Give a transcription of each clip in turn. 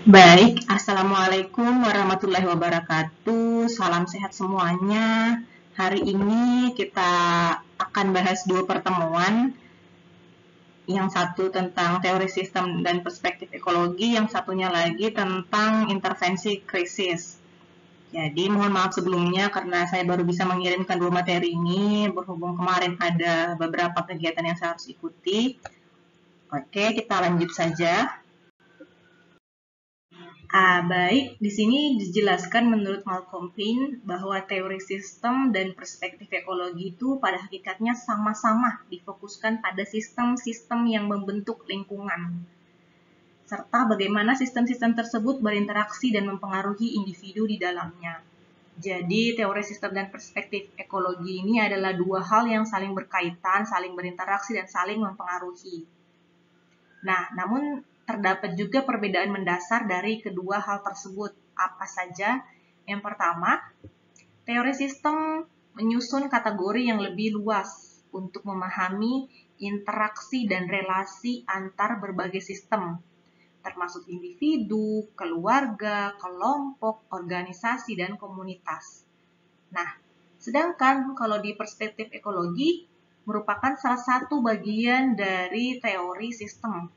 Baik, Assalamualaikum warahmatullahi wabarakatuh. Salam sehat semuanya. Hari ini kita akan bahas dua pertemuan. Yang satu tentang teori sistem dan perspektif ekologi, yang satunya lagi tentang intervensi krisis. Jadi mohon maaf sebelumnya karena saya baru bisa mengirimkan dua materi ini, berhubung kemarin ada beberapa kegiatan yang saya harus ikuti. Oke, kita lanjut saja. Baik, di sini dijelaskan menurut Malcolm Payne bahwa teori sistem dan perspektif ekologi itu pada hakikatnya sama-sama difokuskan pada sistem-sistem yang membentuk lingkungan, serta bagaimana sistem-sistem tersebut berinteraksi dan mempengaruhi individu di dalamnya. Jadi, teori sistem dan perspektif ekologi ini adalah dua hal yang saling berkaitan, saling berinteraksi, dan saling mempengaruhi. Nah, namun terdapat juga perbedaan mendasar dari kedua hal tersebut. Apa saja? Yang pertama, teori sistem menyusun kategori yang lebih luas untuk memahami interaksi dan relasi antar berbagai sistem, termasuk individu, keluarga, kelompok, organisasi, dan komunitas. Nah, sedangkan kalau di perspektif ekologi merupakan salah satu bagian dari teori sistem.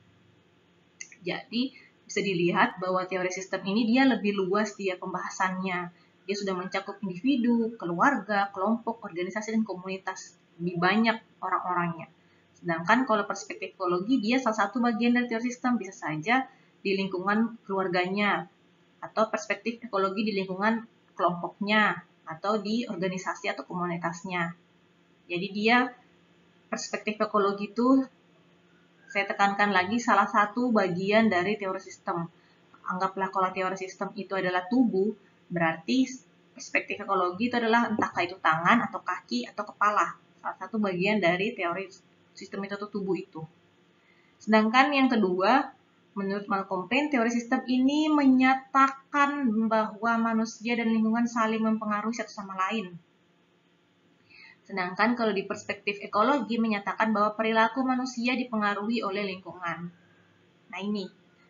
Jadi, bisa dilihat bahwa teori sistem ini dia lebih luas dia pembahasannya. Dia sudah mencakup individu, keluarga, kelompok, organisasi, dan komunitas. Lebih banyak orang-orangnya. Sedangkan kalau perspektif ekologi, dia salah satu bagian dari teori sistem. Bisa saja di lingkungan keluarganya, atau perspektif ekologi di lingkungan kelompoknya, atau di organisasi atau komunitasnya. Jadi dia perspektif ekologi itu saya tekankan lagi salah satu bagian dari teori sistem. Anggaplah kalau teori sistem itu adalah tubuh, berarti perspektif ekologi itu adalah entahkah itu tangan atau kaki atau kepala. Salah satu bagian dari teori sistem itu atau tubuh itu. Sedangkan yang kedua, menurut Malcolm Payne, teori sistem ini menyatakan bahwa manusia dan lingkungan saling mempengaruhi satu sama lain. Sedangkan kalau di perspektif ekologi menyatakan bahwa perilaku manusia dipengaruhi oleh lingkungan. Nah ini,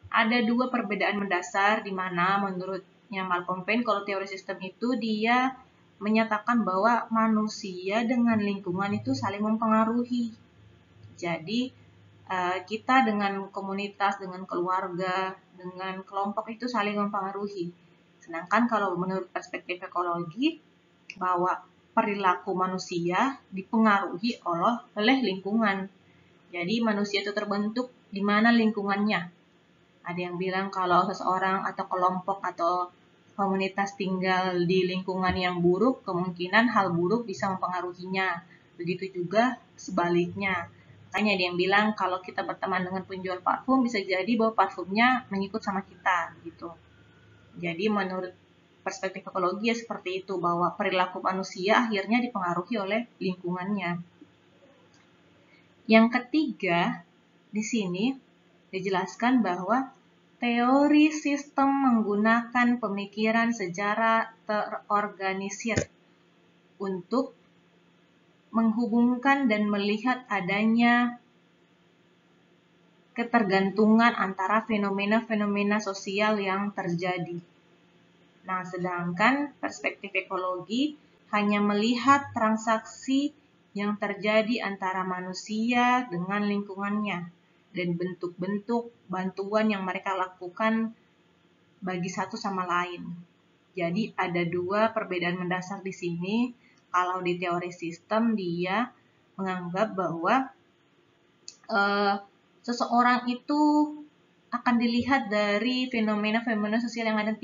ada dua perbedaan mendasar di mana menurutnya Malcolm Payne kalau teori sistem itu dia menyatakan bahwa manusia dengan lingkungan itu saling mempengaruhi. Jadi kita dengan komunitas, dengan keluarga, dengan kelompok itu saling mempengaruhi. Sedangkan kalau menurut perspektif ekologi bahwa perilaku manusia dipengaruhi oleh lingkungan. Jadi manusia itu terbentuk di mana lingkungannya. Ada yang bilang kalau seseorang atau kelompok atau komunitas tinggal di lingkungan yang buruk, kemungkinan hal buruk bisa mempengaruhinya. Begitu juga sebaliknya. Makanya ada yang bilang kalau kita berteman dengan penjual parfum, bisa jadi bahwa parfumnya mengikut sama kita gitu. Jadi menurut perspektif ekologi ya seperti itu, bahwa perilaku manusia akhirnya dipengaruhi oleh lingkungannya. Yang ketiga, di sini dijelaskan bahwa teori sistem menggunakan pemikiran secara terorganisir untuk menghubungkan dan melihat adanya ketergantungan antara fenomena-fenomena sosial yang terjadi. Nah, sedangkan perspektif ekologi hanya melihat transaksi yang terjadi antara manusia dengan lingkungannya dan bentuk-bentuk bantuan yang mereka lakukan bagi satu sama lain. Jadi ada dua perbedaan mendasar di sini. Kalau di teori sistem dia menganggap bahwa seseorang itu akan dilihat dari fenomena-fenomena sosial yang ada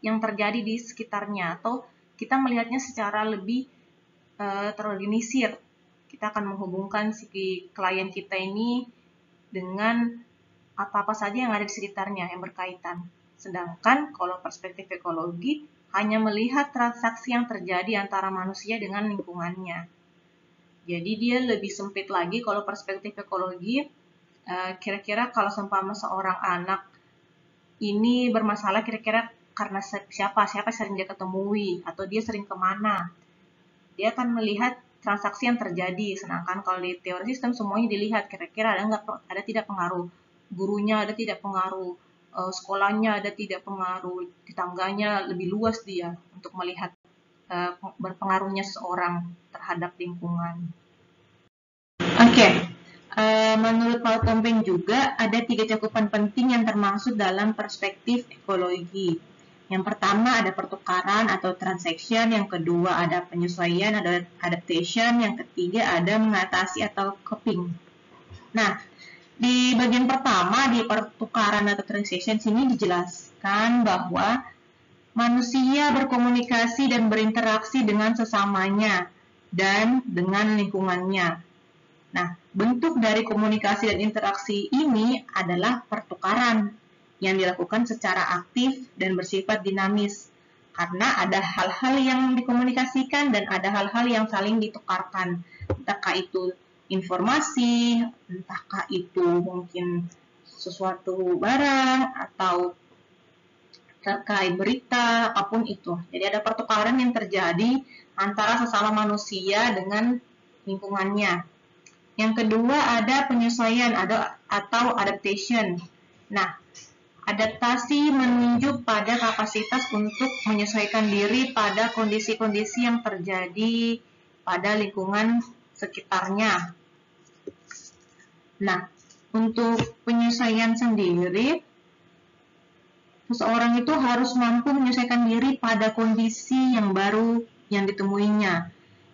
yang terjadi di sekitarnya, atau kita melihatnya secara lebih terorganisir. Kita akan menghubungkan si klien kita ini dengan apa-apa saja yang ada di sekitarnya yang berkaitan. Sedangkan kalau perspektif ekologi hanya melihat transaksi yang terjadi antara manusia dengan lingkungannya. Jadi dia lebih sempit lagi kalau perspektif ekologi. Kira-kira kalau seumpama seorang anak ini bermasalah, kira-kira karena siapa sering dia ketemui atau dia sering kemana, dia akan melihat transaksi yang terjadi. Sedangkan kalau di teori sistem semuanya dilihat, kira-kira ada tidak pengaruh gurunya, ada tidak pengaruh sekolahnya ada tidak pengaruh, tetangganya lebih luas dia untuk melihat berpengaruhnya seseorang terhadap lingkungan. Oke, menurut Malcolm Payne juga ada 3 cakupan penting yang termasuk dalam perspektif ekologi. Yang pertama ada pertukaran atau transaction, yang kedua ada penyesuaian atau adaptation, yang ketiga ada mengatasi atau coping. Nah, di bagian pertama di pertukaran atau transaction sini dijelaskan bahwa manusia berkomunikasi dan berinteraksi dengan sesamanya dan dengan lingkungannya. Nah, bentuk dari komunikasi dan interaksi ini adalah pertukaran yang dilakukan secara aktif dan bersifat dinamis. Karena ada hal-hal yang dikomunikasikan dan ada hal-hal yang saling ditukarkan. Entahkah itu informasi, entahkah itu mungkin sesuatu barang atau terkait berita, apapun itu. Jadi ada pertukaran yang terjadi antara sesama manusia dengan lingkungannya. Yang kedua ada penyesuaian atau adaptation. Nah, adaptasi menunjuk pada kapasitas untuk menyesuaikan diri pada kondisi-kondisi yang terjadi pada lingkungan sekitarnya. Nah, untuk penyesuaian sendiri, seseorang itu harus mampu menyesuaikan diri pada kondisi yang baru yang ditemuinya.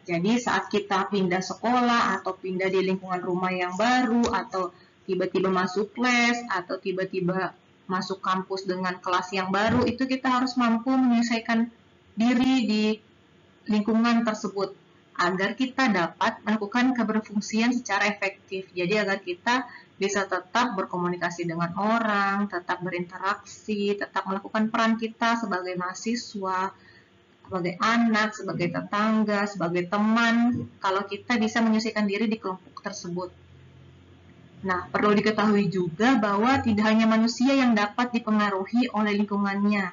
Jadi saat kita pindah sekolah atau pindah di lingkungan rumah yang baru atau tiba-tiba masuk les atau tiba-tiba masuk kampus dengan kelas yang baru, itu kita harus mampu menyelesaikan diri di lingkungan tersebut agar kita dapat melakukan keberfungsian secara efektif. Jadi agar kita bisa tetap berkomunikasi dengan orang, tetap berinteraksi, tetap melakukan peran kita sebagai mahasiswa, sebagai anak, sebagai tetangga, sebagai teman, kalau kita bisa menyesuaikan diri di kelompok tersebut. Nah, perlu diketahui juga bahwa tidak hanya manusia yang dapat dipengaruhi oleh lingkungannya,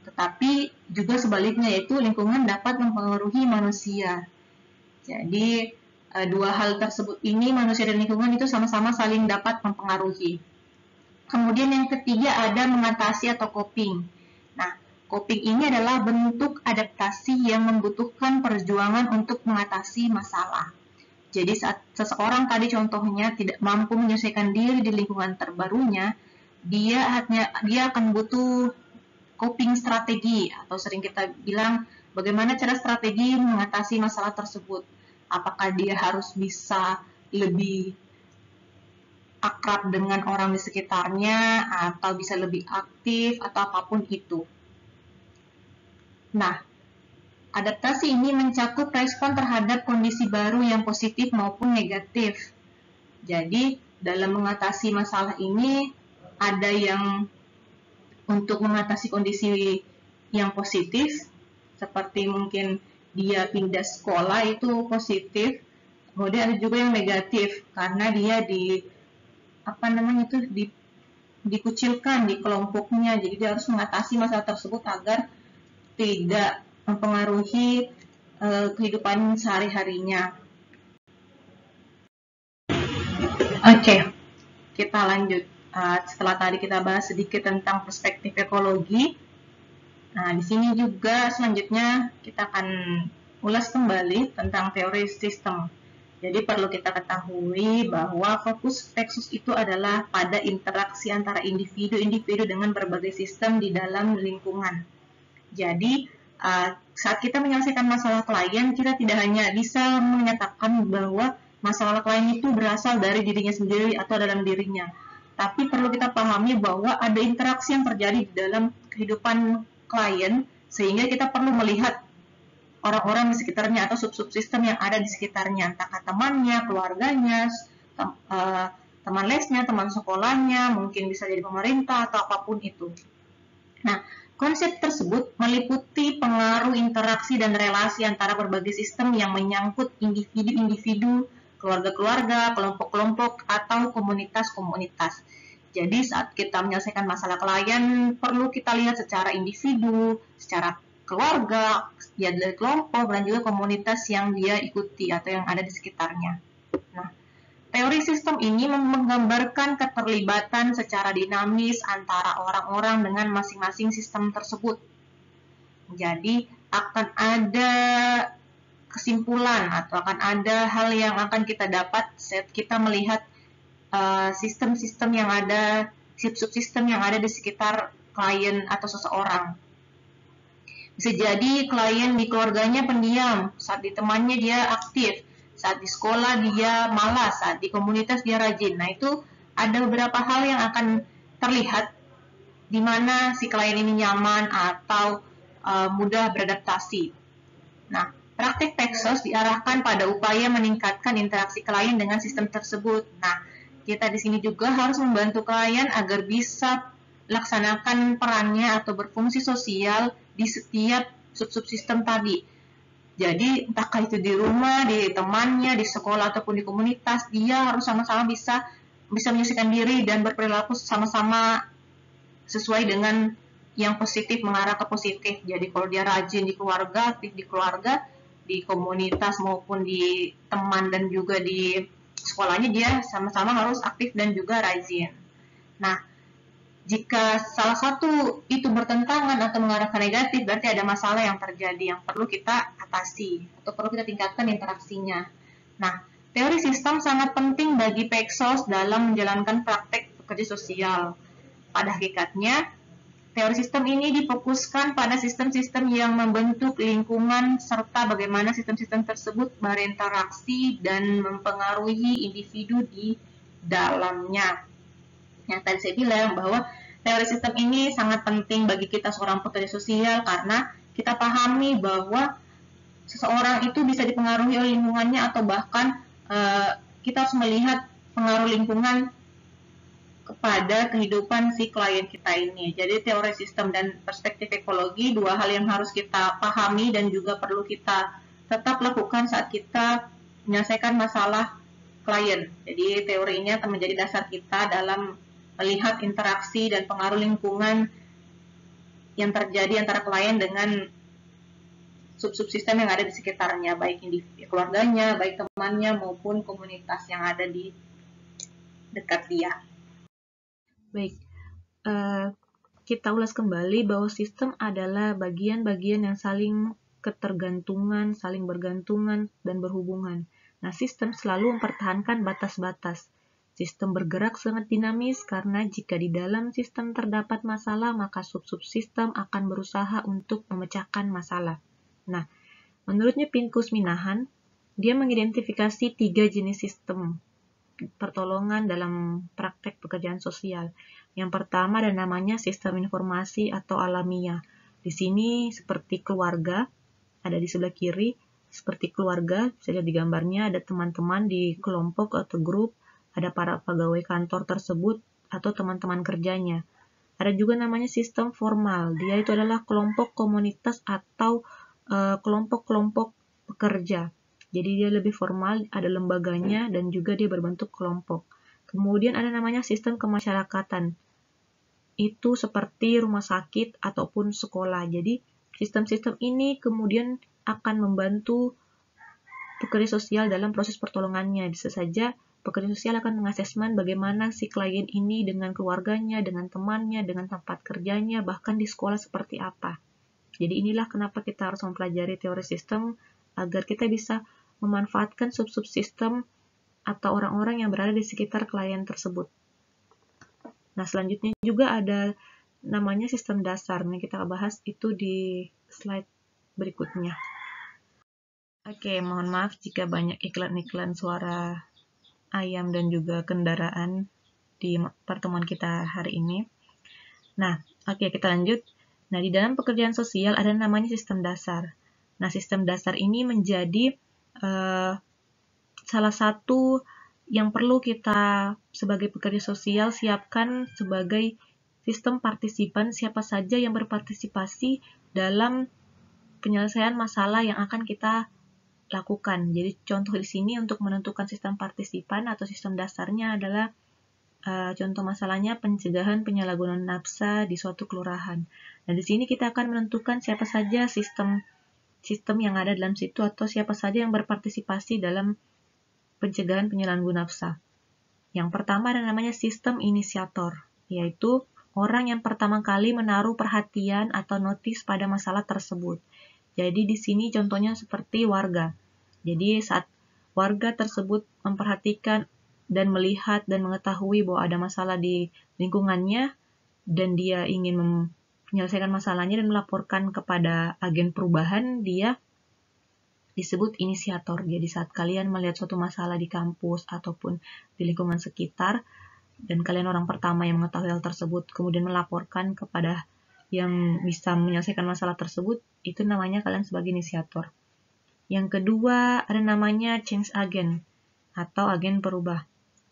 tetapi juga sebaliknya, yaitu lingkungan dapat mempengaruhi manusia. Jadi, dua hal tersebut ini, manusia dan lingkungan itu sama-sama saling dapat mempengaruhi. Kemudian yang ketiga ada mengatasi atau coping. Nah, coping ini adalah bentuk adaptasi yang membutuhkan perjuangan untuk mengatasi masalah. Jadi saat seseorang tadi contohnya tidak mampu menyelesaikan diri di lingkungan terbarunya, dia akan butuh coping strategi, atau sering kita bilang bagaimana cara strategi mengatasi masalah tersebut. Apakah dia harus bisa lebih akrab dengan orang di sekitarnya, atau bisa lebih aktif, atau apapun itu. Nah, adaptasi ini mencakup respon terhadap kondisi baru yang positif maupun negatif. Jadi, dalam mengatasi masalah ini, ada yang untuk mengatasi kondisi yang positif, seperti mungkin dia pindah sekolah itu positif, kemudian ada juga yang negatif, karena dia dikucilkan di kelompoknya, jadi dia harus mengatasi masalah tersebut agar tidak mempengaruhi kehidupan sehari-harinya. Oke, kita lanjut. Setelah tadi kita bahas sedikit tentang perspektif ekologi, nah di sini juga selanjutnya kita akan ulas kembali tentang teori sistem. Jadi perlu kita ketahui bahwa fokus Texas itu adalah pada interaksi antara individu-individu dengan berbagai sistem di dalam lingkungan. Jadi, saat kita menyelesaikan masalah klien, kita tidak hanya bisa menyatakan bahwa masalah klien itu berasal dari dirinya sendiri atau dalam dirinya. Tapi perlu kita pahami bahwa ada interaksi yang terjadi di dalam kehidupan klien, sehingga kita perlu melihat orang-orang di sekitarnya atau sub-subsistem yang ada di sekitarnya, entahkah temannya, keluarganya, teman lesnya, teman sekolahnya, mungkin bisa jadi pemerintah atau apapun itu. Nah, konsep tersebut meliputi pengaruh interaksi dan relasi antara berbagai sistem yang menyangkut individu-individu, keluarga-keluarga, kelompok-kelompok, atau komunitas-komunitas. Jadi saat kita menyelesaikan masalah klien, perlu kita lihat secara individu, secara keluarga, ya dari kelompok, dan juga komunitas yang dia ikuti atau yang ada di sekitarnya. Nah, teori sistem ini menggambarkan keterlibatan secara dinamis antara orang-orang dengan masing-masing sistem tersebut. Jadi akan ada kesimpulan atau akan ada hal yang akan kita dapat saat kita melihat sistem-sistem yang ada, subsistem yang ada di sekitar klien atau seseorang. Bisa jadi klien di keluarganya pendiam, saat di temannya dia aktif, saat di sekolah dia malas, saat di komunitas dia rajin. Nah, itu ada beberapa hal yang akan terlihat di mana si klien ini nyaman atau mudah beradaptasi. Nah, praktik Paxos diarahkan pada upaya meningkatkan interaksi klien dengan sistem tersebut. Nah, kita di sini juga harus membantu klien agar bisa laksanakan perannya atau berfungsi sosial di setiap subsistem tadi. Jadi, entahkah itu di rumah, di temannya, di sekolah, ataupun di komunitas, dia harus sama-sama bisa menyelesaikan diri dan berperilaku sama-sama sesuai dengan yang positif, mengarah ke positif. Jadi, kalau dia rajin di keluarga, aktif di keluarga, di komunitas maupun di teman dan juga di sekolahnya, dia sama-sama harus aktif dan juga rajin. Nah, jika salah satu itu bertentangan atau mengarah ke negatif, berarti ada masalah yang terjadi yang perlu kita atasi atau perlu kita tingkatkan interaksinya. Nah, teori sistem sangat penting bagi Paxos dalam menjalankan praktek bekerja sosial. Pada hakikatnya, teori sistem ini difokuskan pada sistem-sistem yang membentuk lingkungan serta bagaimana sistem-sistem tersebut berinteraksi dan mempengaruhi individu di dalamnya. Yang tadi saya bilang bahwa teori sistem ini sangat penting bagi kita seorang pekerja sosial karena kita pahami bahwa seseorang itu bisa dipengaruhi oleh lingkungannya atau bahkan kita harus melihat pengaruh lingkungan kepada kehidupan si klien kita ini. Jadi teori sistem dan perspektif ekologi dua hal yang harus kita pahami dan juga perlu kita tetap lakukan saat kita menyelesaikan masalah klien. Jadi teori ini akan menjadi dasar kita dalam melihat interaksi dan pengaruh lingkungan yang terjadi antara klien dengan subsistem yang ada di sekitarnya, baik individu keluarganya, baik temannya maupun komunitas yang ada di dekat dia. Baik, kita ulas kembali bahwa sistem adalah bagian-bagian yang saling ketergantungan, saling bergantungan, dan berhubungan. Nah, sistem selalu mempertahankan batas-batas. Sistem bergerak sangat dinamis karena jika di dalam sistem terdapat masalah, maka subsistem akan berusaha untuk memecahkan masalah. Nah, menurutnya Pinkus Minahan, dia mengidentifikasi 3 jenis sistem pertolongan dalam praktek pekerjaan sosial. Yang pertama ada namanya sistem informasi atau alamiah. Di sini seperti keluarga, ada di sebelah kiri, seperti keluarga, bisa lihat di gambarnya ada teman-teman di kelompok atau grup, ada para pegawai kantor tersebut atau teman-teman kerjanya. Ada juga namanya sistem formal, dia itu adalah kelompok komunitas atau kelompok-kelompok pekerja. Jadi dia lebih formal, ada lembaganya dan juga dia berbentuk kelompok. Kemudian ada namanya sistem kemasyarakatan. Itu seperti rumah sakit ataupun sekolah. Jadi sistem-sistem ini kemudian akan membantu pekerja sosial dalam proses pertolongannya. Bisa saja pekerja sosial akan mengasesmen bagaimana si klien ini dengan keluarganya, dengan temannya, dengan tempat kerjanya, bahkan di sekolah seperti apa. Jadi inilah kenapa kita harus mempelajari teori sistem agar kita bisa memanfaatkan subsistem atau orang-orang yang berada di sekitar klien tersebut. Nah, selanjutnya juga ada namanya sistem dasar. Nah, kita bahas itu di slide berikutnya. Oke, mohon maaf jika banyak iklan-iklan suara ayam dan juga kendaraan di pertemuan kita hari ini. Nah, oke, kita lanjut. Nah, di dalam pekerjaan sosial ada namanya sistem dasar. Nah, sistem dasar ini menjadi salah satu yang perlu kita sebagai pekerja sosial siapkan sebagai sistem partisipan siapa saja yang berpartisipasi dalam penyelesaian masalah yang akan kita lakukan. Jadi contoh di sini untuk menentukan sistem partisipan atau sistem dasarnya adalah contoh masalahnya pencegahan penyalahgunaan nafsa di suatu kelurahan. Nah, di sini kita akan menentukan siapa saja sistem yang ada dalam situ atau siapa saja yang berpartisipasi dalam pencegahan penyalahgunaan nafsa. Yang pertama ada namanya sistem inisiator, yaitu orang yang pertama kali menaruh perhatian atau notis pada masalah tersebut. Jadi di sini contohnya seperti warga. Jadi saat warga tersebut memperhatikan dan melihat dan mengetahui bahwa ada masalah di lingkungannya dan dia ingin menyelesaikan masalahnya dan melaporkan kepada agen perubahan, dia disebut inisiator. Jadi saat kalian melihat suatu masalah di kampus ataupun di lingkungan sekitar, dan kalian orang pertama yang mengetahui hal tersebut, kemudian melaporkan kepada yang bisa menyelesaikan masalah tersebut, itu namanya kalian sebagai inisiator. Yang kedua, ada namanya change agent atau agen perubah.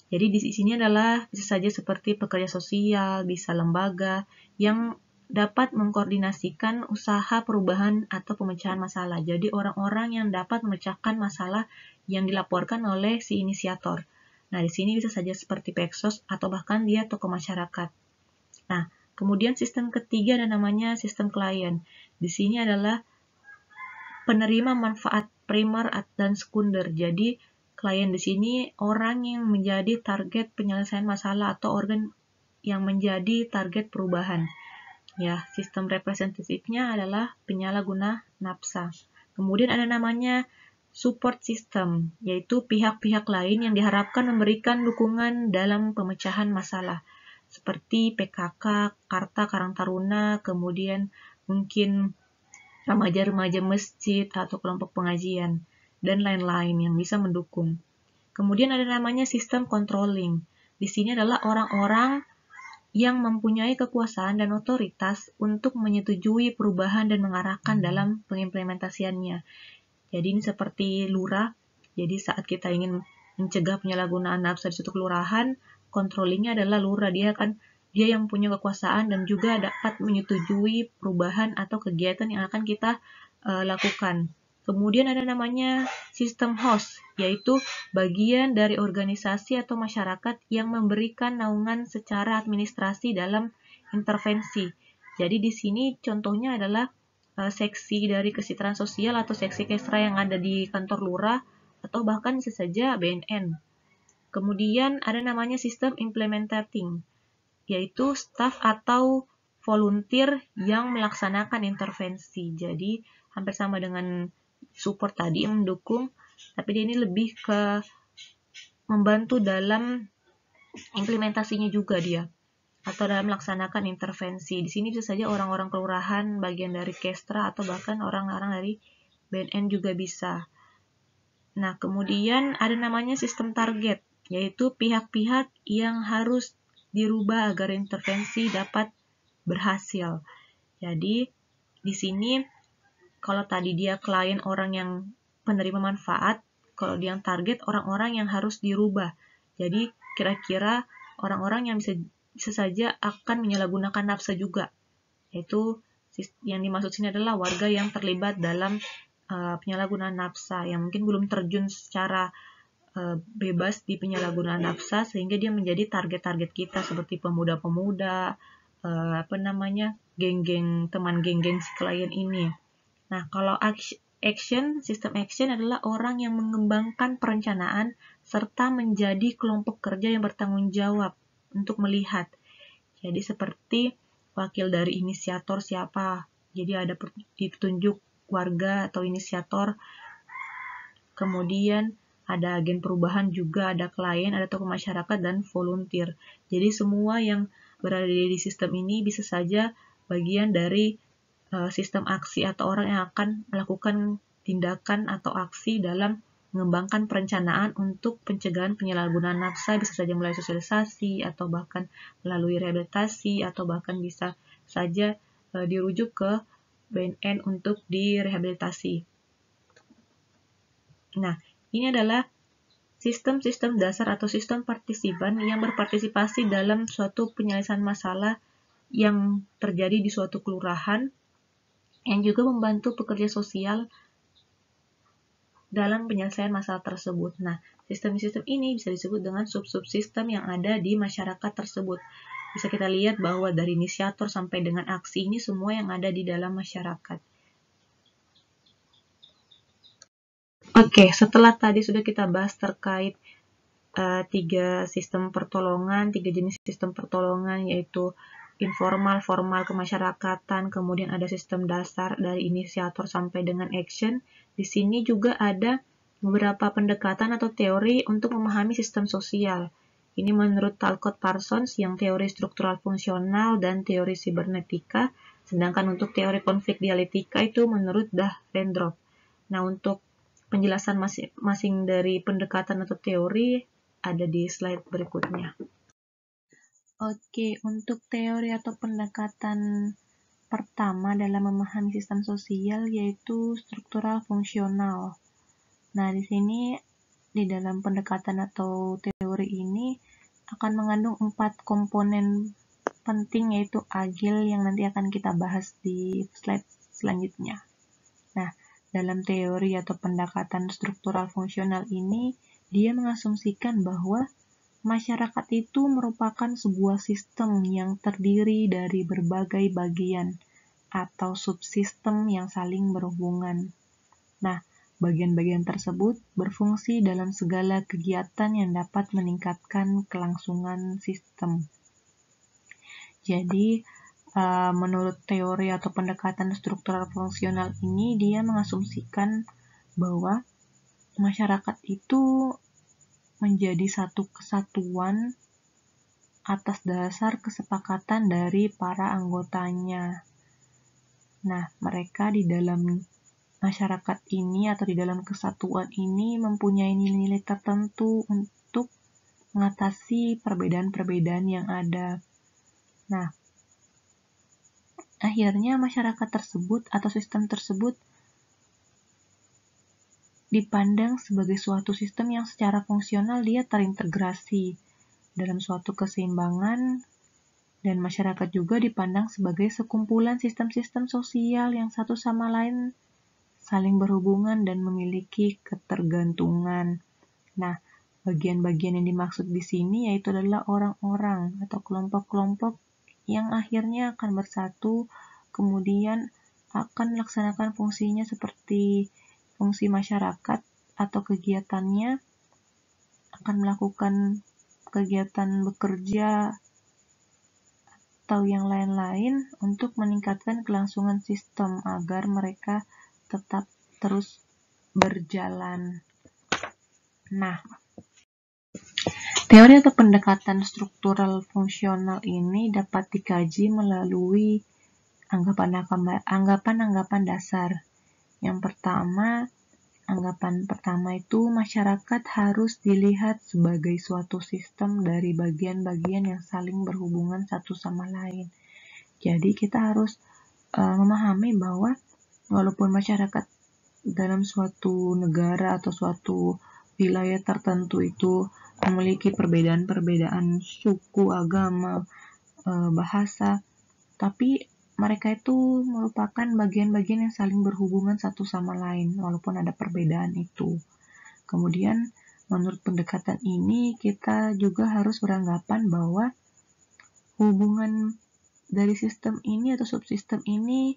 Jadi di sini adalah bisa saja seperti pekerja sosial, bisa lembaga yang dapat mengkoordinasikan usaha perubahan atau pemecahan masalah. Jadi orang-orang yang dapat memecahkan masalah yang dilaporkan oleh si inisiator. Nah, di sini bisa saja seperti Peksos atau bahkan dia tokoh masyarakat. Nah, kemudian sistem ketiga ada namanya sistem klien. Di sini adalah penerima manfaat primer dan sekunder. Jadi klien di sini orang yang menjadi target penyelesaian masalah atau organ yang menjadi target perubahan. Ya, sistem representatifnya adalah penyalahguna nafsa. Kemudian ada namanya support system, yaitu pihak-pihak lain yang diharapkan memberikan dukungan dalam pemecahan masalah, seperti PKK, Karta Karang Taruna, kemudian mungkin remaja-remaja masjid atau kelompok pengajian, dan lain-lain yang bisa mendukung. Kemudian ada namanya sistem controlling. Di sini adalah orang-orang yang mempunyai kekuasaan dan otoritas untuk menyetujui perubahan dan mengarahkan dalam pengimplementasiannya. Jadi ini seperti lurah. Jadi saat kita ingin mencegah penyalahgunaan nafsa di suatu kelurahan, controllingnya adalah lurah. Dia yang punya kekuasaan dan juga dapat menyetujui perubahan atau kegiatan yang akan kita lakukan. Kemudian ada namanya sistem host, yaitu bagian dari organisasi atau masyarakat yang memberikan naungan secara administrasi dalam intervensi. Jadi di sini contohnya adalah seksi dari kesejahteraan sosial atau seksi kesra yang ada di kantor lurah atau bahkan bisa saja BNN. Kemudian ada namanya sistem implementing, yaitu staf atau volunteer yang melaksanakan intervensi. Jadi hampir sama dengan support tadi yang mendukung, tapi dia ini lebih ke membantu dalam implementasinya juga dia, atau dalam melaksanakan intervensi. Di sini bisa saja orang-orang kelurahan, bagian dari Kestra, atau bahkan orang-orang dari BNN juga bisa. Nah, kemudian ada namanya sistem target, yaitu pihak-pihak yang harus dirubah agar intervensi dapat berhasil. Jadi, di sini kalau tadi dia klien orang yang penerima manfaat, kalau dia yang target orang-orang yang harus dirubah. Jadi kira-kira orang-orang yang bisa saja akan menyalahgunakan nafsa juga. Yaitu yang dimaksud sini adalah warga yang terlibat dalam penyalahgunaan nafsa, yang mungkin belum terjun secara bebas di penyalahgunaan nafsa sehingga dia menjadi target-target kita seperti pemuda-pemuda, geng-geng, teman geng-geng si klien ini. Nah, kalau sistem action adalah orang yang mengembangkan perencanaan serta menjadi kelompok kerja yang bertanggung jawab untuk melihat. Jadi seperti wakil dari inisiator siapa. Jadi ada ditunjuk warga atau inisiator. Kemudian ada agen perubahan juga, ada klien, ada tokoh masyarakat, dan volunteer. Jadi semua yang berada di sistem ini bisa saja bagian dari sistem aksi atau orang yang akan melakukan tindakan atau aksi dalam mengembangkan perencanaan untuk pencegahan penyalahgunaan nafsa, bisa saja melalui sosialisasi atau bahkan melalui rehabilitasi atau bahkan bisa saja dirujuk ke BNN untuk direhabilitasi. Nah, ini adalah sistem-sistem dasar atau sistem partisipan yang berpartisipasi dalam suatu penyelesaian masalah yang terjadi di suatu kelurahan, yang juga membantu pekerja sosial dalam penyelesaian masalah tersebut. Nah, sistem-sistem ini bisa disebut dengan sub-subsistem yang ada di masyarakat tersebut. Bisa kita lihat bahwa dari inisiator sampai dengan aksi ini semua yang ada di dalam masyarakat. Oke, setelah tadi sudah kita bahas terkait tiga jenis sistem pertolongan, yaitu informal, formal, kemasyarakatan, kemudian ada sistem dasar dari inisiator sampai dengan action. Di sini juga ada beberapa pendekatan atau teori untuk memahami sistem sosial. Ini menurut Talcott Parsons yang teori struktural fungsional dan teori sibernetika, sedangkan untuk teori konflik dialektika itu menurut Dahrendorf. Nah, untuk penjelasan masing-masing dari pendekatan atau teori ada di slide berikutnya. Oke, untuk teori atau pendekatan pertama dalam memahami sistem sosial yaitu struktural fungsional. Nah, di sini di dalam pendekatan atau teori ini akan mengandung 4 komponen penting, yaitu agil yang nanti akan kita bahas di slide selanjutnya. Nah, dalam teori atau pendekatan struktural fungsional ini, dia mengasumsikan bahwa masyarakat itu merupakan sebuah sistem yang terdiri dari berbagai bagian atau subsistem yang saling berhubungan. Nah, bagian-bagian tersebut berfungsi dalam segala kegiatan yang dapat meningkatkan kelangsungan sistem. Jadi, menurut teori atau pendekatan struktural fungsional ini, dia mengasumsikan bahwa masyarakat itu menjadi satu kesatuan atas dasar kesepakatan dari para anggotanya. Nah, mereka di dalam masyarakat ini atau di dalam kesatuan ini mempunyai nilai-nilai tertentu untuk mengatasi perbedaan-perbedaan yang ada. Nah, akhirnya masyarakat tersebut atau sistem tersebut dipandang sebagai suatu sistem yang secara fungsional dia terintegrasi dalam suatu keseimbangan, dan masyarakat juga dipandang sebagai sekumpulan sistem-sistem sosial yang satu sama lain saling berhubungan dan memiliki ketergantungan. Nah, bagian-bagian yang dimaksud di sini yaitu adalah orang-orang atau kelompok-kelompok yang akhirnya akan bersatu, kemudian akan melaksanakan fungsinya seperti fungsi masyarakat atau kegiatannya, akan melakukan kegiatan bekerja atau yang lain-lain untuk meningkatkan kelangsungan sistem agar mereka tetap terus berjalan. Nah, teori atau pendekatan struktural fungsional ini dapat dikaji melalui anggapan-anggapan dasar. Yang pertama, anggapan pertama itu masyarakat harus dilihat sebagai suatu sistem dari bagian-bagian yang saling berhubungan satu sama lain. Jadi kita harus memahami bahwa walaupun masyarakat dalam suatu negara atau suatu wilayah tertentu itu memiliki perbedaan-perbedaan suku, agama, bahasa, tapi mereka itu merupakan bagian-bagian yang saling berhubungan satu sama lain, walaupun ada perbedaan itu. Kemudian, menurut pendekatan ini, kita juga harus beranggapan bahwa hubungan dari sistem ini atau subsistem ini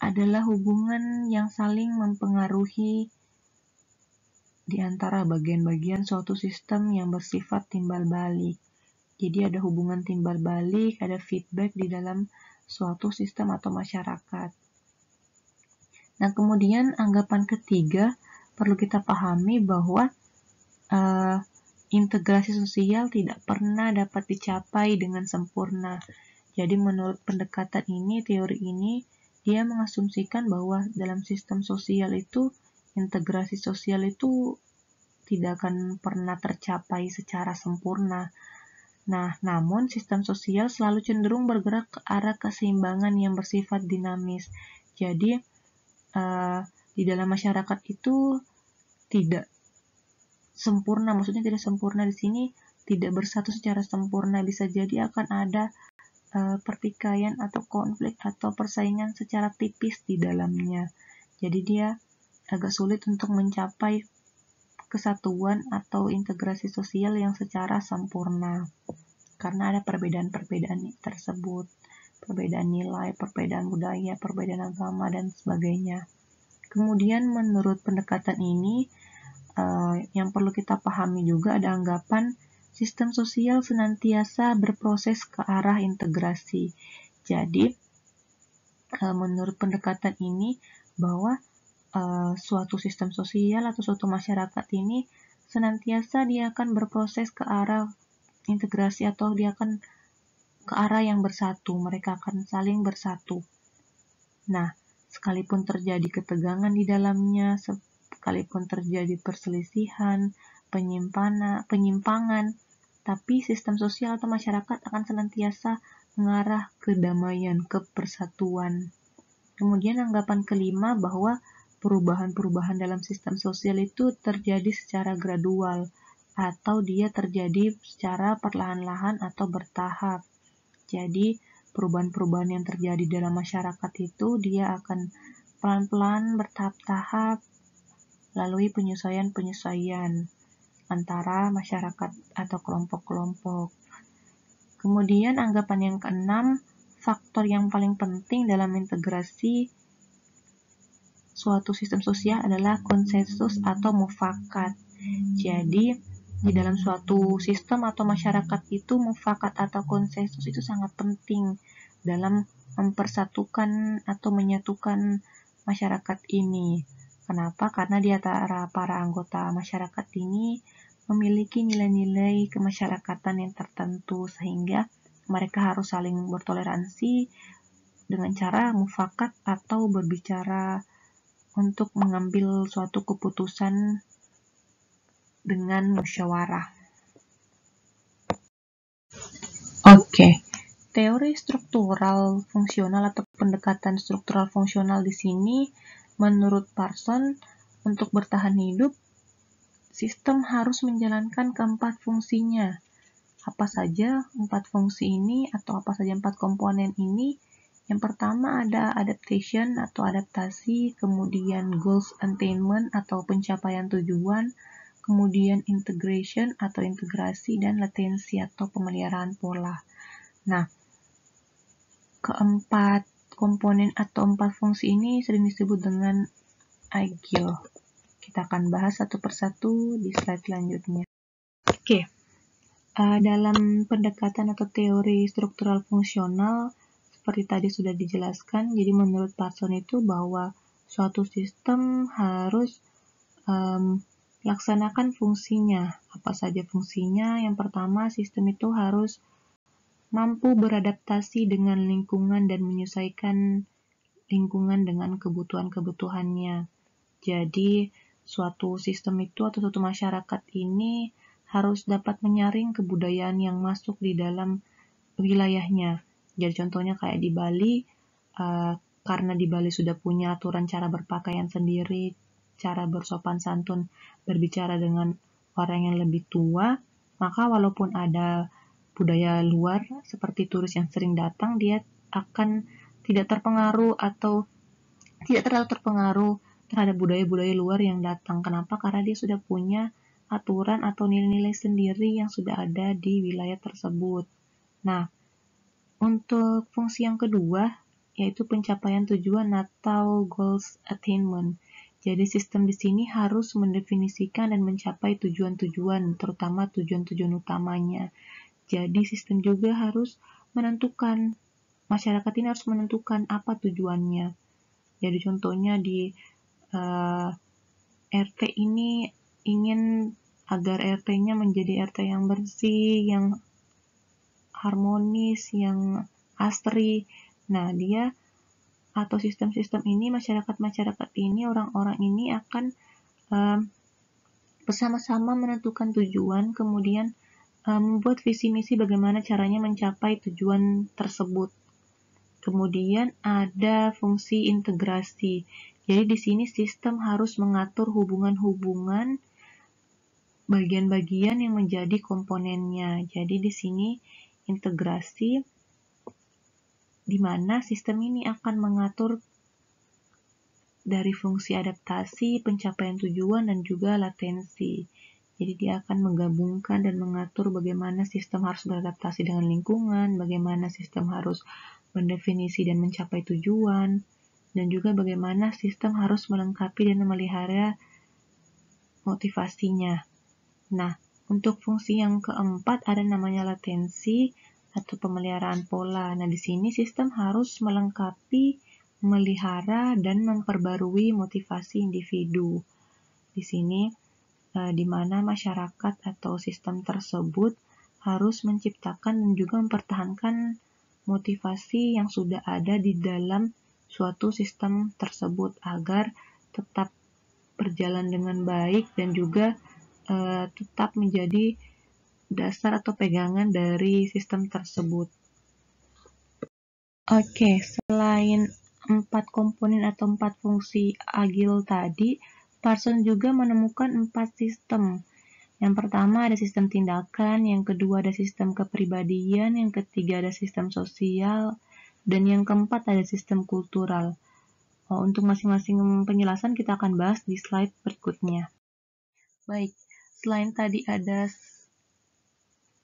adalah hubungan yang saling mempengaruhi di antara bagian-bagian suatu sistem yang bersifat timbal balik. Jadi ada hubungan timbal balik, ada feedback di dalam suatu sistem atau masyarakat. Nah, kemudian anggapan ketiga perlu kita pahami bahwa integrasi sosial tidak pernah dapat dicapai dengan sempurna. Jadi menurut pendekatan ini, teori ini, dia mengasumsikan bahwa dalam sistem sosial itu, integrasi sosial itu tidak akan pernah tercapai secara sempurna. Nah, namun sistem sosial selalu cenderung bergerak ke arah keseimbangan yang bersifat dinamis. Jadi, di dalam masyarakat itu tidak sempurna, maksudnya tidak sempurna di sini tidak bersatu secara sempurna. Bisa jadi akan ada pertikaian atau konflik atau persaingan secara tipis di dalamnya. Jadi dia agak sulit untuk mencapai kesatuan atau integrasi sosial yang secara sempurna karena ada perbedaan-perbedaan tersebut, perbedaan nilai, perbedaan budaya, perbedaan agama, dan sebagainya. Kemudian menurut pendekatan ini, yang perlu kita pahami juga ada anggapan sistem sosial senantiasa berproses ke arah integrasi. Jadi, menurut pendekatan ini bahwa suatu sistem sosial atau suatu masyarakat ini senantiasa dia akan berproses ke arah integrasi atau dia akan ke arah yang bersatu, mereka akan saling bersatu. Nah, sekalipun terjadi ketegangan di dalamnya, sekalipun terjadi perselisihan, penyimpangan, tapi sistem sosial atau masyarakat akan senantiasa mengarah ke damaian, ke persatuan. Kemudian anggapan kelima bahwa perubahan-perubahan dalam sistem sosial itu terjadi secara gradual atau dia terjadi secara perlahan-lahan atau bertahap. Jadi, perubahan-perubahan yang terjadi dalam masyarakat itu dia akan pelan-pelan bertahap-tahap melalui penyesuaian-penyesuaian antara masyarakat atau kelompok-kelompok. Kemudian anggapan yang keenam, faktor yang paling penting dalam integrasi suatu sistem sosial adalah konsensus atau mufakat. Jadi, di dalam suatu sistem atau masyarakat itu mufakat atau konsensus itu sangat penting dalam mempersatukan atau menyatukan masyarakat ini. Kenapa? Karena di antara para anggota masyarakat ini memiliki nilai-nilai kemasyarakatan yang tertentu sehingga mereka harus saling bertoleransi dengan cara mufakat atau berbicara untuk mengambil suatu keputusan dengan musyawarah. Oke, teori struktural fungsional atau pendekatan struktural fungsional di sini menurut Parson untuk bertahan hidup sistem harus menjalankan keempat fungsinya. Apa saja empat fungsi ini atau apa saja empat komponen ini? Yang pertama ada adaptation atau adaptasi, kemudian goals attainment atau pencapaian tujuan, kemudian integration atau integrasi, dan latensi atau pemeliharaan pola. Nah, keempat komponen atau empat fungsi ini sering disebut dengan agile. Kita akan bahas satu persatu di slide selanjutnya. Oke, dalam pendekatan atau teori struktural fungsional, seperti tadi sudah dijelaskan, jadi menurut Parson itu bahwa suatu sistem harus laksanakan fungsinya. Apa saja fungsinya? Yang pertama, sistem itu harus mampu beradaptasi dengan lingkungan dan menyesuaikan lingkungan dengan kebutuhan-kebutuhannya. Jadi, suatu sistem itu atau suatu masyarakat ini harus dapat menyaring kebudayaan yang masuk di dalam wilayahnya. Jadi contohnya kayak di Bali, karena di Bali sudah punya aturan cara berpakaian sendiri, cara bersopan santun, berbicara dengan orang yang lebih tua, maka walaupun ada budaya luar seperti turis yang sering datang, dia akan tidak terpengaruh atau tidak terlalu terpengaruh terhadap budaya-budaya luar yang datang. Kenapa? Karena dia sudah punya aturan atau nilai-nilai sendiri yang sudah ada di wilayah tersebut. Nah, untuk fungsi yang kedua, yaitu pencapaian tujuan atau goals attainment. Jadi sistem di sini harus mendefinisikan dan mencapai tujuan-tujuan, terutama tujuan-tujuan utamanya. Jadi sistem juga harus menentukan, masyarakat ini harus menentukan apa tujuannya. Jadi contohnya di RT ini ingin agar RT-nya menjadi RT yang bersih, yang harmonis, yang asri. Nah, dia atau sistem-sistem ini, masyarakat-masyarakat ini, orang-orang ini akan bersama-sama menentukan tujuan, kemudian membuat visi misi bagaimana caranya mencapai tujuan tersebut. Kemudian ada fungsi integrasi. Jadi di sini sistem harus mengatur hubungan-hubungan bagian-bagian yang menjadi komponennya. Jadi di sini integrasi di mana sistem ini akan mengatur dari fungsi adaptasi, pencapaian tujuan, dan juga latensi. Jadi dia akan menggabungkan dan mengatur bagaimana sistem harus beradaptasi dengan lingkungan, bagaimana sistem harus mendefinisi dan mencapai tujuan, dan juga bagaimana sistem harus melengkapi dan memelihara motivasinya. Nah, untuk fungsi yang keempat ada namanya latensi atau pemeliharaan pola. Nah, di sini sistem harus melengkapi, memelihara, dan memperbarui motivasi individu. Di sini, di mana masyarakat atau sistem tersebut harus menciptakan dan juga mempertahankan motivasi yang sudah ada di dalam suatu sistem tersebut agar tetap berjalan dengan baik dan juga tetap menjadi dasar atau pegangan dari sistem tersebut. Oke, selain 4 komponen atau 4 fungsi Agile tadi, Parsons juga menemukan 4 sistem. Yang pertama ada sistem tindakan, yang kedua ada sistem kepribadian, yang ketiga ada sistem sosial, dan yang keempat ada sistem kultural. Untuk masing-masing penjelasan kita akan bahas di slide berikutnya. Baik, selain tadi ada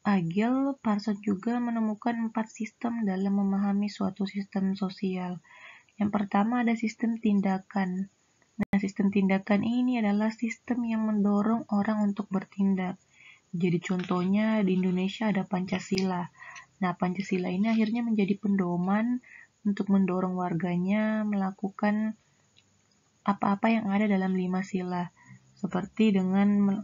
Agile, Parsons juga menemukan 4 sistem dalam memahami suatu sistem sosial. Yang pertama ada sistem tindakan. Nah, sistem tindakan ini adalah sistem yang mendorong orang untuk bertindak. Jadi contohnya di Indonesia ada Pancasila. Nah, Pancasila ini akhirnya menjadi pedoman untuk mendorong warganya melakukan apa-apa yang ada dalam 5 sila. Seperti dengan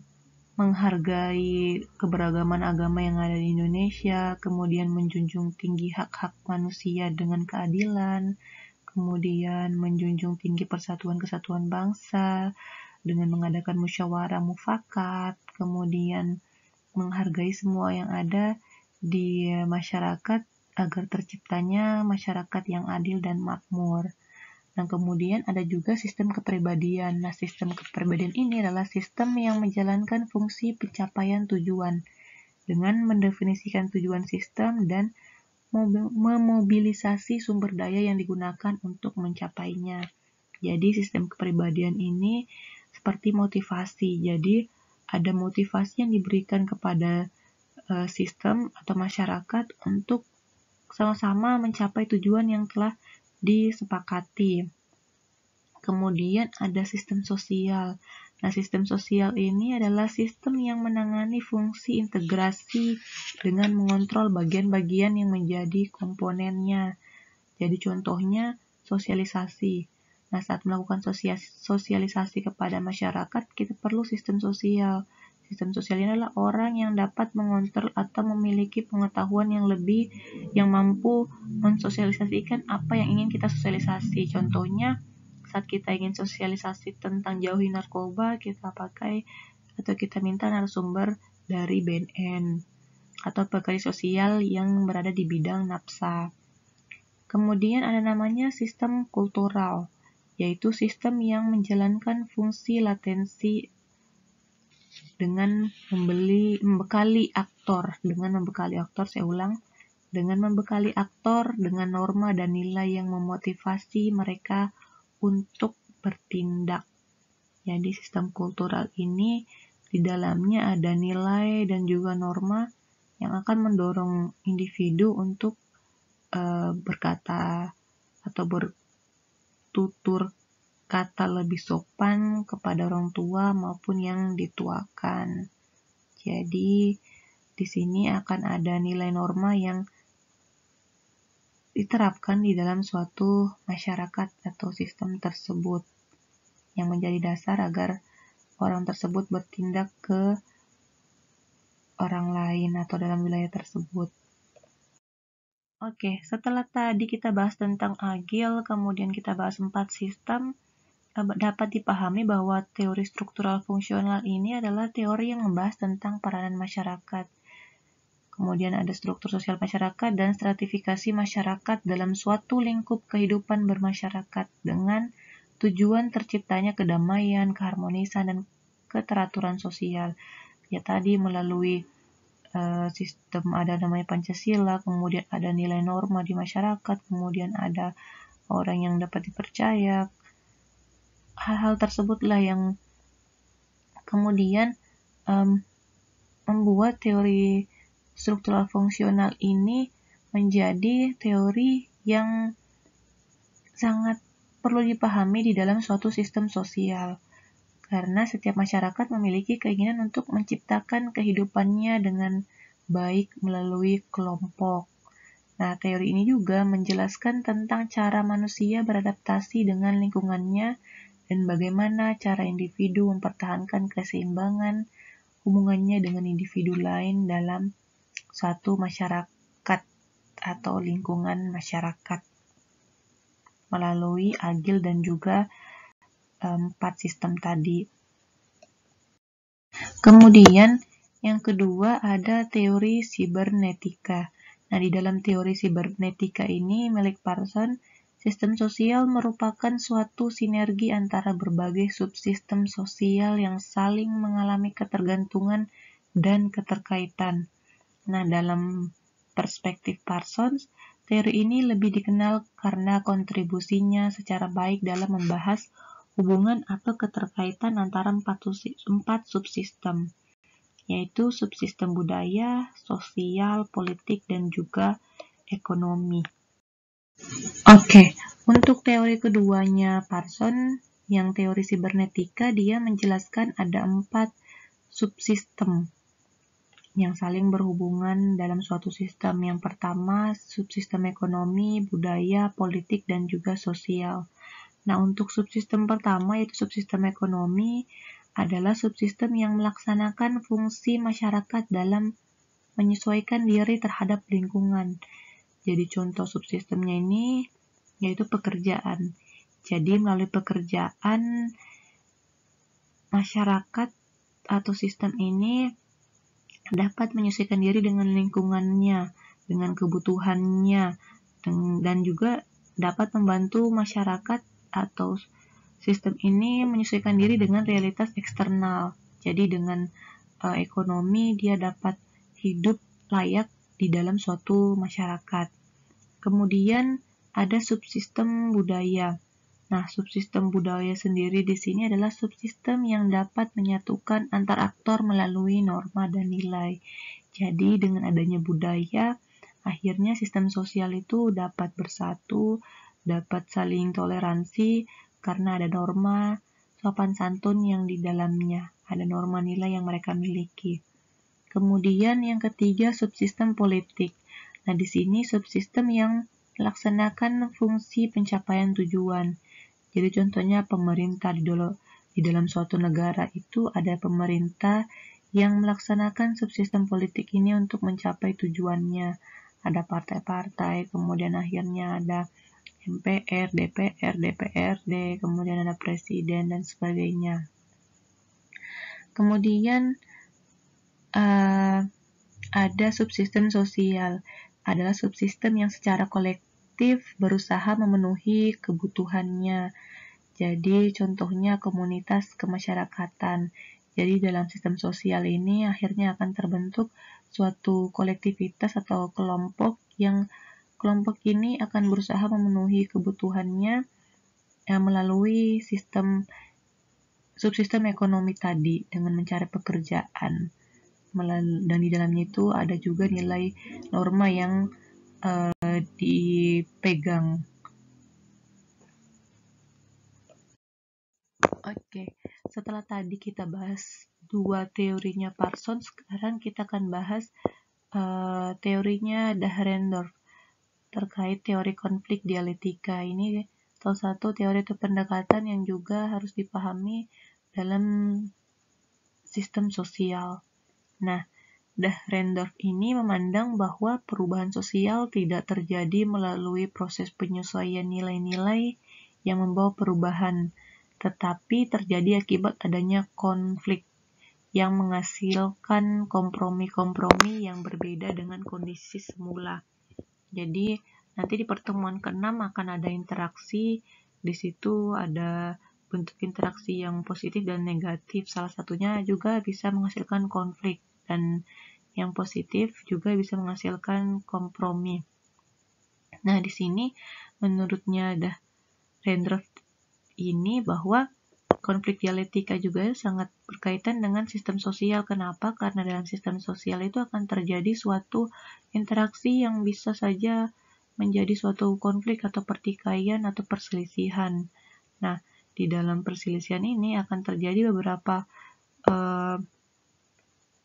menghargai keberagaman agama yang ada di Indonesia, kemudian menjunjung tinggi hak-hak manusia dengan keadilan, kemudian menjunjung tinggi persatuan kesatuan bangsa dengan mengadakan musyawarah mufakat, kemudian menghargai semua yang ada di masyarakat agar terciptanya masyarakat yang adil dan makmur. Nah, kemudian ada juga sistem kepribadian. Nah, sistem kepribadian ini adalah sistem yang menjalankan fungsi pencapaian tujuan dengan mendefinisikan tujuan sistem dan memobilisasi sumber daya yang digunakan untuk mencapainya. Jadi, sistem kepribadian ini seperti motivasi. Jadi, ada motivasi yang diberikan kepada sistem atau masyarakat untuk sama-sama mencapai tujuan yang telah disepakati. Kemudian ada sistem sosial. Nah, sistem sosial ini adalah sistem yang menangani fungsi integrasi dengan mengontrol bagian-bagian yang menjadi komponennya. Jadi contohnya sosialisasi. Nah, saat melakukan sosialisasi kepada masyarakat, kita perlu sistem sosial. Sistem sosial ini adalah orang yang dapat mengontrol atau memiliki pengetahuan yang lebih yang mampu mensosialisasikan apa yang ingin kita sosialisasi. Contohnya, saat kita ingin sosialisasi tentang jauhi narkoba, kita pakai atau kita minta narasumber dari BNN atau pekerja sosial yang berada di bidang NAPSA. Kemudian ada namanya sistem kultural, yaitu sistem yang menjalankan fungsi latensi dengan membekali aktor dengan norma dan nilai yang memotivasi mereka untuk bertindak. Jadi sistem kultural ini di dalamnya ada nilai dan juga norma yang akan mendorong individu untuk berkata atau bertutur kata lebih sopan kepada orang tua maupun yang dituakan. Jadi di sini akan ada nilai norma yang diterapkan di dalam suatu masyarakat atau sistem tersebut yang menjadi dasar agar orang tersebut bertindak ke orang lain atau dalam wilayah tersebut. Oke, setelah tadi kita bahas tentang Agile, kemudian kita bahas 4 sistem, dapat dipahami bahwa teori struktural fungsional ini adalah teori yang membahas tentang peranan masyarakat. Kemudian ada struktur sosial masyarakat dan stratifikasi masyarakat dalam suatu lingkup kehidupan bermasyarakat dengan tujuan terciptanya kedamaian, keharmonisan, dan keteraturan sosial. Ya tadi melalui sistem ada namanya Pancasila, kemudian ada nilai norma di masyarakat, kemudian ada orang yang dapat dipercaya. Hal-hal tersebutlah yang kemudian membuat teori struktural fungsional ini menjadi teori yang sangat perlu dipahami di dalam suatu sistem sosial. karena setiap masyarakat memiliki keinginan untuk menciptakan kehidupannya dengan baik melalui kelompok. Nah, teori ini juga menjelaskan tentang cara manusia beradaptasi dengan lingkungannya dan bagaimana cara individu mempertahankan keseimbangan hubungannya dengan individu lain dalam suatu masyarakat atau lingkungan masyarakat melalui Agil dan juga 4 sistem tadi. Kemudian yang kedua ada teori sibernetika. Nah, di dalam teori sibernetika ini milik Parsons, sistem sosial merupakan suatu sinergi antara berbagai subsistem sosial yang saling mengalami ketergantungan dan keterkaitan. Nah, dalam perspektif Parsons, teori ini lebih dikenal karena kontribusinya secara baik dalam membahas hubungan atau keterkaitan antara 4 subsistem, yaitu subsistem budaya, sosial, politik, dan juga ekonomi. Oke, untuk teori keduanya Parsons, yang teori sibernetika, dia menjelaskan ada 4 subsistem yang saling berhubungan dalam suatu sistem. Yang pertama, subsistem ekonomi, budaya, politik, dan juga sosial. Nah, untuk subsistem pertama, yaitu subsistem ekonomi, adalah subsistem yang melaksanakan fungsi masyarakat dalam menyesuaikan diri terhadap lingkungan. Jadi contoh subsistemnya ini yaitu pekerjaan. Jadi melalui pekerjaan, masyarakat atau sistem ini dapat menyesuaikan diri dengan lingkungannya, dengan kebutuhannya, dan juga dapat membantu masyarakat atau sistem ini menyesuaikan diri dengan realitas eksternal. Jadi dengan ekonomi dia dapat hidup layak di dalam suatu masyarakat. Kemudian ada subsistem budaya. Nah, subsistem budaya sendiri di sini adalah subsistem yang dapat menyatukan antar aktor melalui norma dan nilai. Jadi dengan adanya budaya, akhirnya sistem sosial itu dapat bersatu, dapat saling toleransi karena ada norma sopan santun yang di dalamnya, ada norma nilai yang mereka miliki. Kemudian yang ketiga, subsistem politik. Nah, di sini subsistem yang melaksanakan fungsi pencapaian tujuan. Jadi contohnya pemerintah di dalam suatu negara itu ada pemerintah yang melaksanakan subsistem politik ini untuk mencapai tujuannya. Ada partai-partai, kemudian akhirnya ada MPR, DPR, DPRD, kemudian ada presiden dan sebagainya. Kemudian ada subsistem sosial, adalah subsistem yang secara kolektif berusaha memenuhi kebutuhannya. Jadi contohnya komunitas kemasyarakatan. Jadi dalam sistem sosial ini akhirnya akan terbentuk suatu kolektivitas atau kelompok yang kelompok ini akan berusaha memenuhi kebutuhannya melalui subsistem ekonomi tadi dengan mencari pekerjaan. Dan di dalamnya itu ada juga nilai norma yang dipegang. Oke, setelah tadi kita bahas 2 teorinya Parsons, sekarang kita akan bahas teorinya Dahrendorf terkait teori konflik dialektika. Ini salah satu teori atau pendekatan yang juga harus dipahami dalam sistem sosial. Nah, Dahrendorf ini memandang bahwa perubahan sosial tidak terjadi melalui proses penyesuaian nilai-nilai yang membawa perubahan, tetapi terjadi akibat adanya konflik yang menghasilkan kompromi-kompromi yang berbeda dengan kondisi semula. Jadi nanti di pertemuan ke-6 akan ada interaksi, di situ ada bentuk interaksi yang positif dan negatif. Salah satunya juga bisa menghasilkan konflik, dan yang positif juga bisa menghasilkan kompromi. Nah, di sini menurutnya Dahrendorf ini bahwa konflik dialektika juga sangat berkaitan dengan sistem sosial. Kenapa? Karena dalam sistem sosial itu akan terjadi suatu interaksi yang bisa saja menjadi suatu konflik atau pertikaian atau perselisihan. Nah, di dalam perselisihan ini akan terjadi beberapa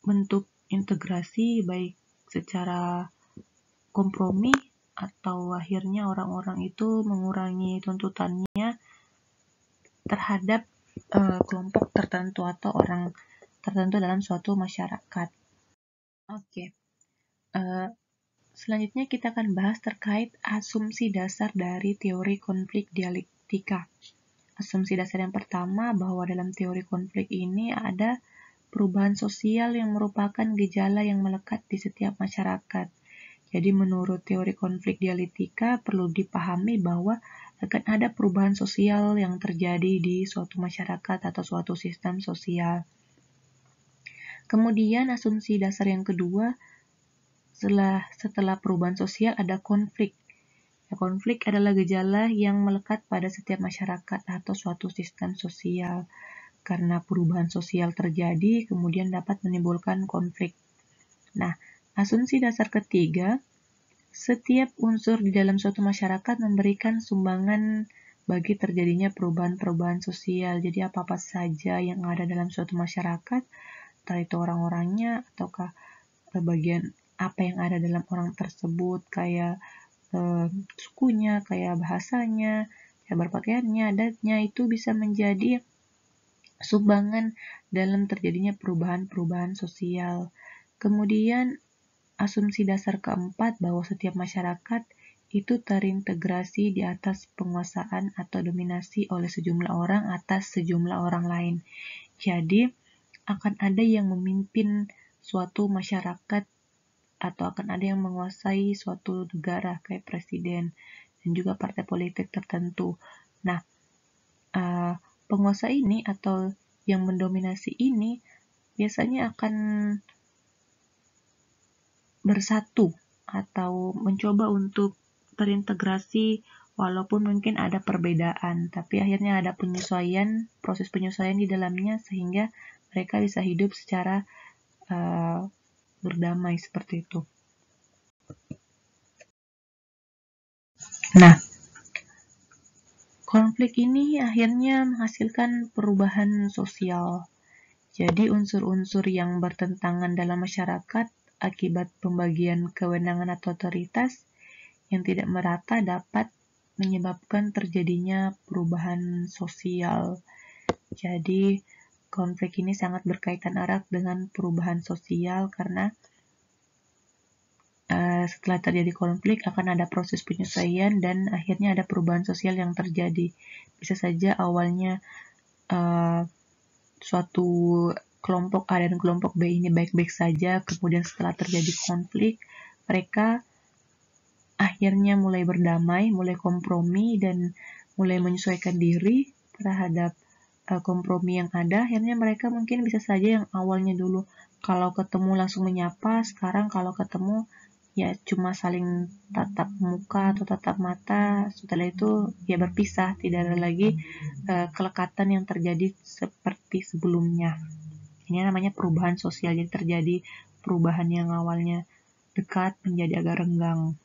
bentuk integrasi, baik secara kompromi atau akhirnya orang-orang itu mengurangi tuntutannya terhadap kelompok tertentu atau orang tertentu dalam suatu masyarakat. Oke. Selanjutnya kita akan bahas terkait asumsi dasar dari teori konflik dialektika. Asumsi dasar yang pertama bahwa dalam teori konflik ini ada perubahan sosial yang merupakan gejala yang melekat di setiap masyarakat. Jadi menurut teori konflik dialektika perlu dipahami bahwa akan ada perubahan sosial yang terjadi di suatu masyarakat atau suatu sistem sosial. Kemudian asumsi dasar yang kedua, setelah perubahan sosial ada konflik. Konflik adalah gejala yang melekat pada setiap masyarakat atau suatu sistem sosial. Karena perubahan sosial terjadi, kemudian dapat menimbulkan konflik. Nah, asumsi dasar ketiga, setiap unsur di dalam suatu masyarakat memberikan sumbangan bagi terjadinya perubahan-perubahan sosial. Jadi apa-apa saja yang ada dalam suatu masyarakat, entah itu orang-orangnya ataukah bagian apa yang ada dalam orang tersebut, kayak sukunya, kayak bahasanya, kayak berpakaiannya, adatnya, itu bisa menjadi sumbangan dalam terjadinya perubahan-perubahan sosial. Kemudian asumsi dasar keempat bahwa setiap masyarakat itu terintegrasi di atas penguasaan atau dominasi oleh sejumlah orang atas sejumlah orang lain. Jadi akan ada yang memimpin suatu masyarakat atau akan ada yang menguasai suatu negara kayak presiden dan juga partai politik tertentu. Nah, penguasa ini atau yang mendominasi ini biasanya akan bersatu atau mencoba untuk terintegrasi walaupun mungkin ada perbedaan, tapi akhirnya ada penyesuaian, proses penyesuaian di dalamnya sehingga mereka bisa hidup secara berdamai seperti itu. Nah, konflik ini akhirnya menghasilkan perubahan sosial. Jadi unsur-unsur yang bertentangan dalam masyarakat akibat pembagian kewenangan atau otoritas yang tidak merata dapat menyebabkan terjadinya perubahan sosial. Jadi konflik ini sangat berkaitan erat dengan perubahan sosial karena setelah terjadi konflik akan ada proses penyesuaian dan akhirnya ada perubahan sosial yang terjadi. Bisa saja awalnya suatu kelompok A dan kelompok B ini baik-baik saja, kemudian setelah terjadi konflik, mereka akhirnya mulai berdamai, mulai kompromi, dan mulai menyesuaikan diri terhadap kompromi yang ada. Akhirnya mereka mungkin bisa saja yang awalnya dulu kalau ketemu langsung menyapa, sekarang kalau ketemu ya cuma saling tatap muka atau tatap mata, setelah itu ya berpisah, tidak ada lagi kelekatan yang terjadi seperti sebelumnya. Ini namanya perubahan sosial, jadi terjadi perubahan yang awalnya dekat menjadi agak renggang.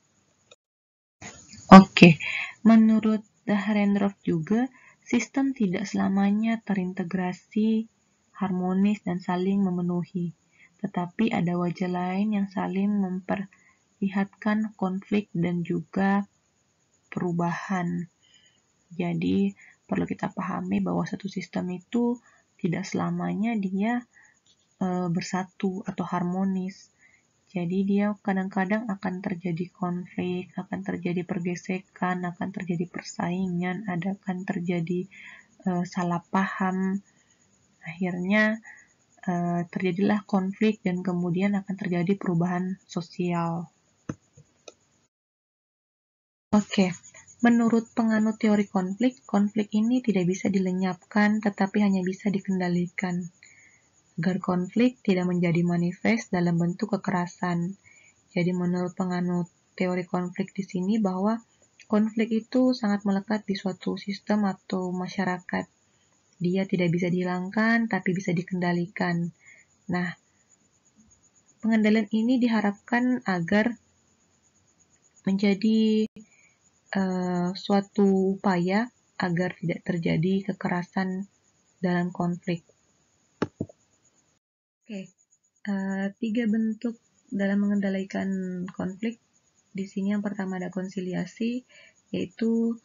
Oke, menurut Dahrendorf juga, sistem tidak selamanya terintegrasi, harmonis, dan saling memenuhi. Tetapi ada wajah lain yang saling memperlihatkan konflik dan juga perubahan. Jadi, perlu kita pahami bahwa satu sistem itu tidak selamanya dia bersatu atau harmonis. Jadi dia kadang-kadang akan terjadi konflik, akan terjadi pergesekan, akan terjadi persaingan, akan terjadi salah paham. Akhirnya terjadilah konflik dan kemudian akan terjadi perubahan sosial. Oke, menurut penganut teori konflik, konflik ini tidak bisa dilenyapkan tetapi hanya bisa dikendalikan. Agar konflik tidak menjadi manifest dalam bentuk kekerasan. Jadi menurut penganut teori konflik di sini bahwa konflik itu sangat melekat di suatu sistem atau masyarakat. Dia tidak bisa dihilangkan tapi bisa dikendalikan. Nah, pengendalian ini diharapkan agar menjadi suatu upaya agar tidak terjadi kekerasan dalam konflik. Oke, 3 bentuk dalam mengendalikan konflik. Di sini yang pertama ada konsiliasi, yaitu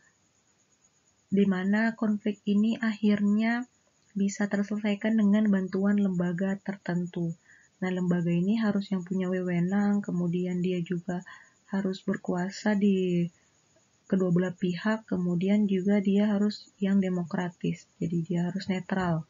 di mana konflik ini akhirnya bisa terselesaikan dengan bantuan lembaga tertentu. Nah, lembaga ini harus yang punya wewenang, kemudian dia juga harus berkuasa di kedua belah pihak, kemudian juga dia harus yang demokratis, jadi dia harus netral.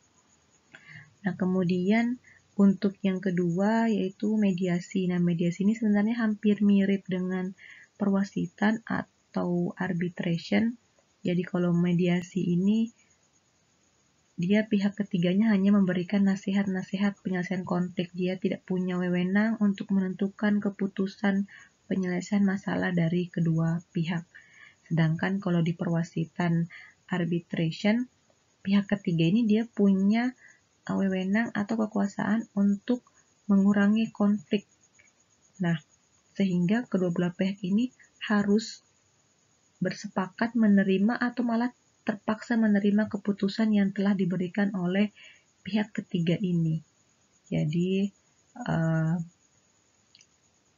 Nah, kemudian untuk yang kedua yaitu mediasi. Nah, mediasi ini sebenarnya hampir mirip dengan perwasitan atau arbitration. Jadi kalau mediasi ini dia pihak ketiganya hanya memberikan nasihat-nasihat penyelesaian konflik. Dia tidak punya wewenang untuk menentukan keputusan penyelesaian masalah dari kedua pihak. Sedangkan kalau di perwasitan arbitration, pihak ketiga ini dia punya wewenang atau kekuasaan untuk mengurangi konflik. Nah, sehingga kedua belah pihak ini harus bersepakat menerima atau malah terpaksa menerima keputusan yang telah diberikan oleh pihak ketiga ini. Jadi,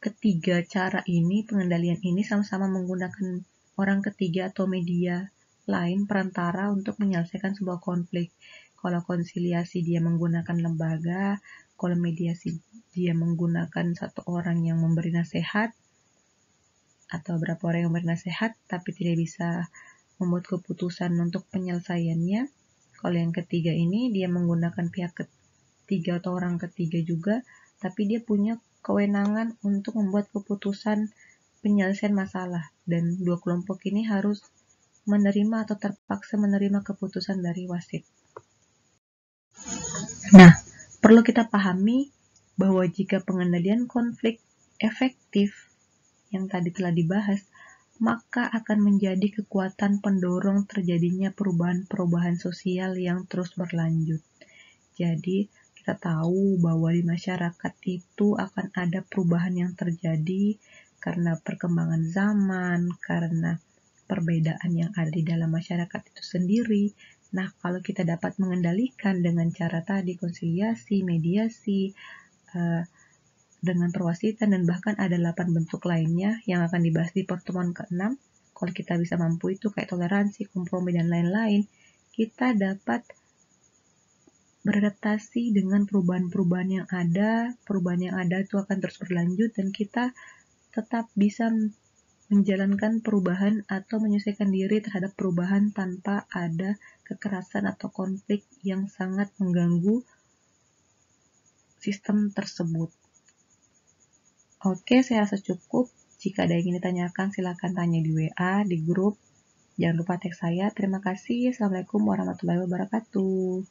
ketiga cara ini, pengendalian ini sama-sama menggunakan orang ketiga atau media lain perantara untuk menyelesaikan sebuah konflik. Kalau konsiliasi dia menggunakan lembaga, kalau mediasi dia menggunakan satu orang yang memberi nasihat atau beberapa orang yang memberi nasihat tapi tidak bisa membuat keputusan untuk penyelesaiannya. Kalau yang ketiga ini dia menggunakan pihak ketiga atau orang ketiga juga, tapi dia punya kewenangan untuk membuat keputusan penyelesaian masalah, dan dua kelompok ini harus menerima atau terpaksa menerima keputusan dari wasit. Nah, perlu kita pahami bahwa jika pengendalian konflik efektif yang tadi telah dibahas, maka akan menjadi kekuatan pendorong terjadinya perubahan-perubahan sosial yang terus berlanjut. Jadi, kita tahu bahwa di masyarakat itu akan ada perubahan yang terjadi karena perkembangan zaman, karena perbedaan yang ada di dalam masyarakat itu sendiri. Nah, kalau kita dapat mengendalikan dengan cara tadi, konsiliasi, mediasi, dengan perwasitan, dan bahkan ada 8 bentuk lainnya yang akan dibahas di pertemuan ke-6. Kalau kita bisa mampu itu kayak toleransi, kompromi, dan lain-lain, kita dapat beradaptasi dengan perubahan-perubahan yang ada. Perubahan yang ada itu akan terus berlanjut dan kita tetap bisa menjalankan perubahan atau menyesuaikan diri terhadap perubahan tanpa ada kekerasan atau konflik yang sangat mengganggu sistem tersebut. Oke, saya rasa cukup. Jika ada yang ingin ditanyakan, silakan tanya di WA, di grup. Jangan lupa tag saya. Terima kasih. Assalamualaikum warahmatullahi wabarakatuh.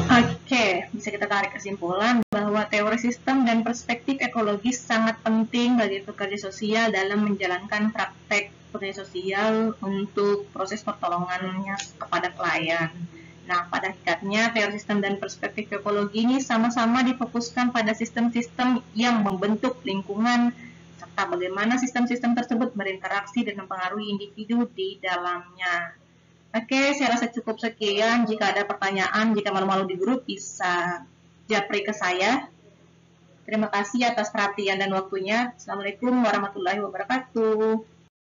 Oke, bisa kita tarik kesimpulan bahwa teori sistem dan perspektif ekologis sangat penting bagi pekerja sosial dalam menjalankan praktek pekerja sosial untuk proses pertolongannya kepada klien. Nah, pada hakikatnya teori sistem dan perspektif ekologi ini sama-sama difokuskan pada sistem-sistem yang membentuk lingkungan serta bagaimana sistem-sistem tersebut berinteraksi dan mempengaruhi individu di dalamnya. Oke, saya rasa cukup sekian. Jika ada pertanyaan, jika malu-malu di grup, bisa japri ke saya. Terima kasih atas perhatian dan waktunya. Assalamualaikum warahmatullahi wabarakatuh.